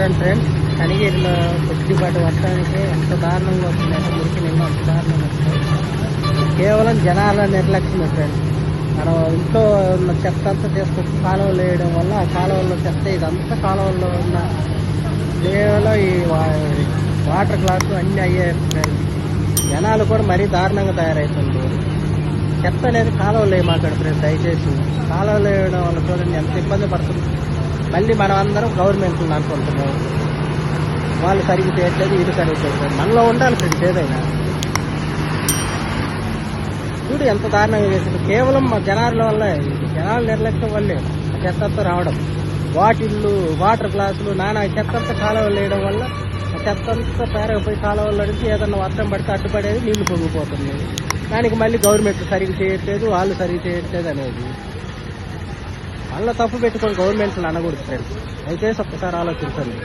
చూడండి ఫ్రెండ్స్, కనిగిరిలో కొద్దిపాటి వర్షానికి ఎంత దారుణంగా వస్తుందంటే మురికి నీళ్ళు అంత దారుణంగా వస్తుంది. కేవలం జనాల నిర్లక్ష్యమే ఫ్రెండ్స్. మనం ఇంట్లో ఉన్న చెత్త అంతా తీసుకొచ్చి కాలువలు వేయడం వల్ల ఆ కాలువల్లో చెత్త ఇదంతా కాలువల్లో ఉన్న కేవలం ఈ వాటర్ గ్లాసు అన్నీ అయ్యాయి ఫ్రెండ్స్. జనాలు కూడా మరీ దారుణంగా తయారవుతుంది. చెత్త అనేది కాలువలు వేయమాకండి ఫ్రెండ్స్ దయచేసి. కాలువలు వేయడం వల్ల చూడండి ఎంత ఇబ్బంది పడుతుంది. మళ్ళీ మనం అందరం గవర్నమెంట్ని అనుకుంటున్నాం, వాళ్ళు సరిగ్గా చేయట్లేదు, ఇది సరిగ్గా చేయట్లేదు. మనలో ఉండాలి ఫ్రెండ్స్ ఏదైనా. చూడు ఎంత దారుణంగా చేసింది. కేవలం మా జనాల వల్ల, జనాల నిర్లక్ష్యం వల్లే చెత్తంతా రావడం. బాటిళ్ళు, వాటర్ గ్లాసులు, నానా చెత్తంతా కాలువలు వేయడం వల్ల చెత్తంతా పేరకపోయి కాలువల్లో నుంచి ఏదన్నా వర్షం పడితే అడ్డుపడేది, నీళ్లు పొంగిపోతుంది. దానికి మళ్ళీ గవర్నమెంట్ సరిగ్గా చేయట్లేదు, వాళ్ళు సరిగ్గా చేయట్లేదు అనేది. వాళ్ళ తప్పు పెట్టుకొని గవర్నమెంట్లు అనకూడదు ఫ్రెండ్స్. దయచేసి ఒక్కసారి ఆలోచించండి.